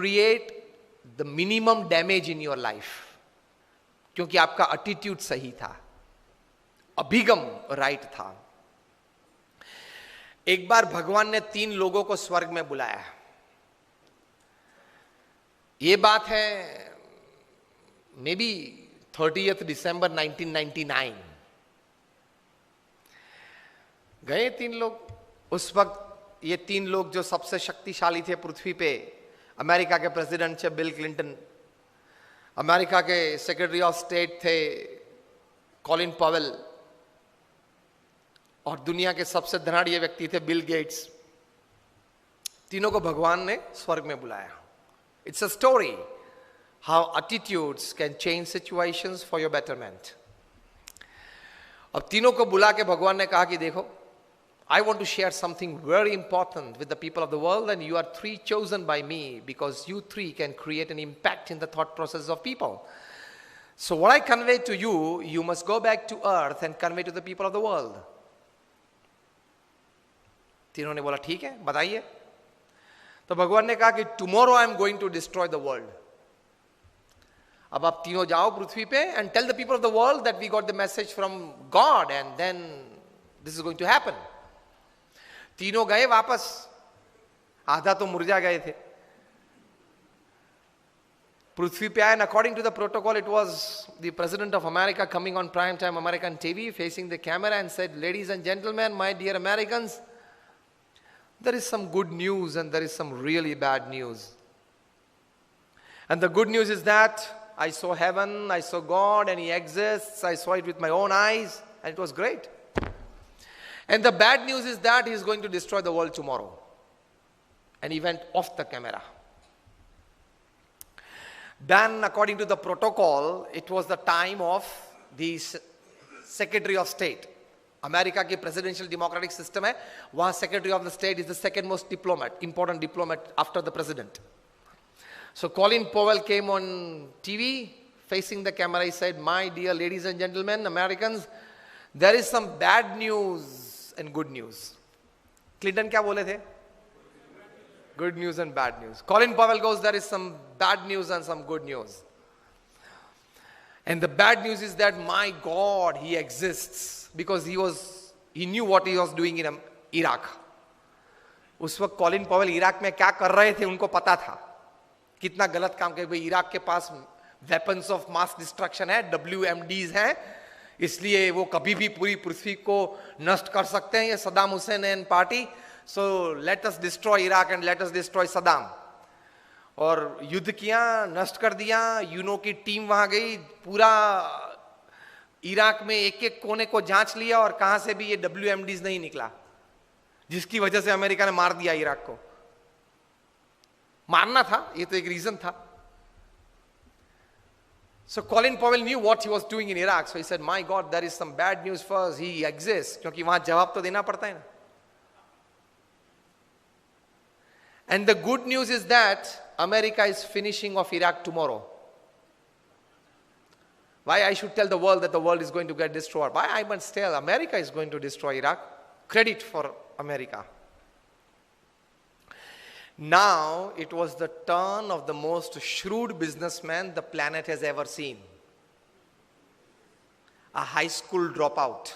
create the minimum damage in your life. क्योंकि आपका attitude सही था, अभिगम राइट था. एक बार भगवान ने 3 लोगों को स्वर्ग में बुलाया. ये बात है मे बी 30th December 1999. गए 3 लोग. उस वक्त ये 3 लोग जो सबसे शक्तिशाली थे पृथ्वी पे, अमेरिका के प्रेसिडेंट थे बिल क्लिंटन, अमेरिका के सेक्रेटरी ऑफ स्टेट थे कॉलिन पॉवेल, और दुनिया के सबसे धनाढ़ व्यक्ति थे बिल गेट्स. तीनों को भगवान ने स्वर्ग में बुलाया. It's a story how attitudes can change situations for your betterment. अब तीनों को बुला के भगवान ने कहा कि देखो, I want to share something very important with the people of the world, and you are 3 chosen by me because you 3 can create an impact in the thought process of people. So what I convey to you, you must go back to earth and convey to the people of the world. तीनों ने बोला ठीक है, बताइए. तो भगवान ने कहा कि tomorrow I am going to destroy the world. अब आप तीनों जाओ पृथ्वी पे and tell the people of the world that we got the message from God and then this is going to happen. तीनों गए वापस. आधा तो मुरझा गए थे. पृथ्वी पे आए. According to the protocol, it was the president of America coming on prime time American TV, facing the camera and said, ladies and gentlemen, my dear Americans, there is some good news and there is some really bad news. And the good news is that I saw heaven, I saw God, and He exists. I saw it with my own eyes, and it was great. And the bad news is that He is going to destroy the world tomorrow. And He went off the camera. Then, according to the protocol, it was the time of the Secretary of State. America की presidential democratic system है, वहाँ Secretary of the State is the second most important diplomat after the president. So Colin Powell came on TV, facing the camera. He said, my dear ladies and gentlemen, Americans, there is some bad news and good news. Clinton क्या बोले थे? Good news and bad news. Colin Powell goes, there is some bad news and some good news. And the bad news is that my God, He exists. Because he knew what He was doing in Iraq. उस वक्त Colin Powell Iraq में क्या कर रहे थे उनको पता था. कितना गलत काम कर. भाई इराक के पास वेपन्स ऑफ मास डिस्ट्रक्शन है, WMDs हैं, इसलिए वो कभी भी पूरी पृथ्वी को नष्ट कर सकते हैं, ये Saddam Hussain and party. So let us destroy Iraq and let us destroy Saddam. और युद्ध किया, नष्ट कर दिया. यूनो की टीम वहां गई, पूरा इराक में एक एक कोने को जांच लिया और कहां से भी ये WMDs नहीं निकला, जिसकी वजह से अमेरिका ने मार दिया इराक को. मारना था, ये तो एक रीजन था. So Colin Powell knew what he was doing in Iraq. So he said, my God, there is some bad news first. He exists. क्योंकि वहां जवाब तो देना पड़ता है ना. And the good news is that America is finishing off Iraq tomorrow. Why I should tell the world that the world is going to get destroyed? Why I must tell America is going to destroy Iraq? Credit for America. Now it was the turn of the most shrewd businessman the planet has ever seen. A high school dropout.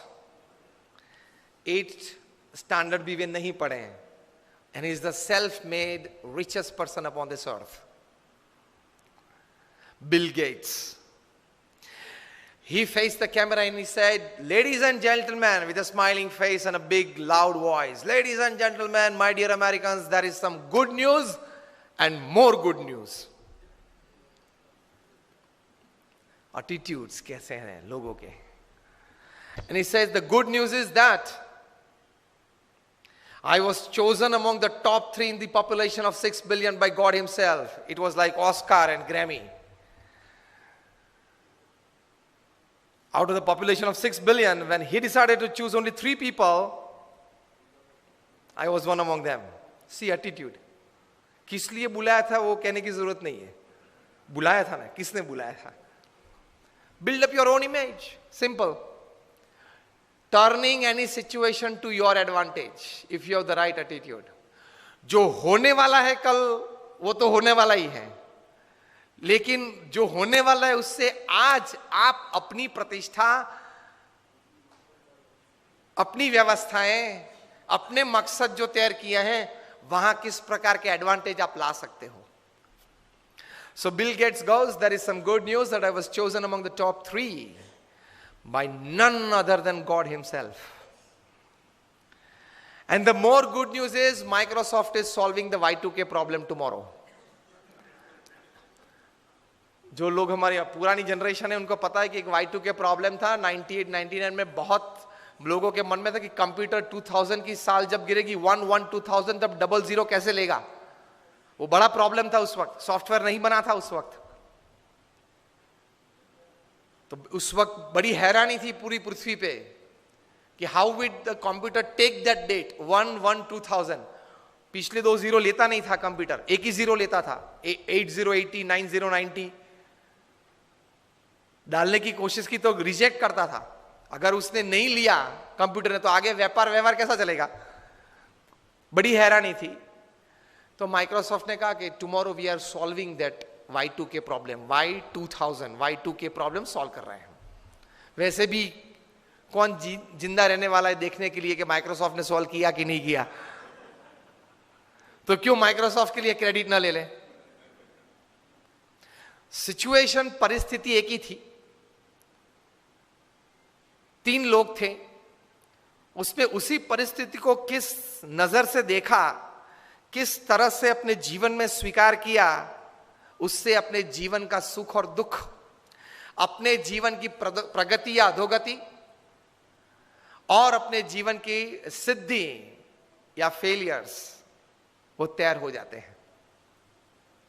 8th standard भी वे नहीं पढ़े हैं. And he is the self-made richest person upon this earth. Bill Gates. He faced the camera and he said, ladies and gentlemen, with a smiling face and a big loud voice, ladies and gentlemen, my dear Americans, there is some good news and more good news. Attitudes कैसे हैं लोगों के. And he says, the good news is that I was chosen among the top 3 in the population of 6 billion by God Himself. It was like Oscar and Grammy. Out of the population of 6 billion, when He decided to choose only 3 people, I was one among them. See attitude. किस लिए बुलाया था वो कहने की जरूरत नहीं है. बुलाया था ना, किसने बुलाया था. Build up your own image. Simple. Turning any situation to your advantage if you have the right attitude. जो होने वाला है कल वो तो होने वाला ही है, लेकिन जो होने वाला है उससे आज आप अपनी प्रतिष्ठा, अपनी व्यवस्थाएं, अपने मकसद जो तैयार किए हैं वहां किस प्रकार के एडवांटेज आप ला सकते हो. So Bill Gates goes, there is some good news that I was chosen among the top 3 by none other than God himself. And the more good news is Microsoft is solving the Y2K problem tomorrow. जो लोग हमारी पुरानी generation है उनको पता है कि एक Y2K प्रॉब्लम था 98, 99 में. बहुत लोगों के मन में था कि कंप्यूटर 2000 की साल जब गिरेगी 2000 तब 00 कैसे लेगा. वो बड़ा प्रॉब्लम था उस वक्त, सॉफ्टवेयर नहीं बना था उस वक्त. तो उस वक्त बड़ी हैरानी थी पूरी पृथ्वी पे कि how with the computer take that date 1/1/2000. पिछले 2 जीरो लेता नहीं था कंप्यूटर, एक ही जीरो लेता था. 8080 9090 डालने की कोशिश की तो रिजेक्ट करता था. अगर उसने नहीं लिया कंप्यूटर ने तो आगे व्यापार व्यवहार कैसा चलेगा. बड़ी हैरानी थी. तो माइक्रोसॉफ्ट ने कहा कि tomorrow we are solving that Y2K problem, Y2K problem solve कर रहे हैं. वैसे भी कौन जिंदा रहने वाला है देखने के लिए कि माइक्रोसॉफ्ट ने सॉल्व किया कि नहीं किया, तो क्यों माइक्रोसॉफ्ट के लिए क्रेडिट ना ले लें. सिचुएशन, परिस्थिति एक ही थी. 3 लोग थे, उसमें उसी परिस्थिति को किस नजर से देखा, किस तरह से अपने जीवन में स्वीकार किया, उससे अपने जीवन का सुख और दुख, अपने जीवन की प्रगति या अधोगति और अपने जीवन की सिद्धि या फेलियर्स वो तैयार हो जाते हैं.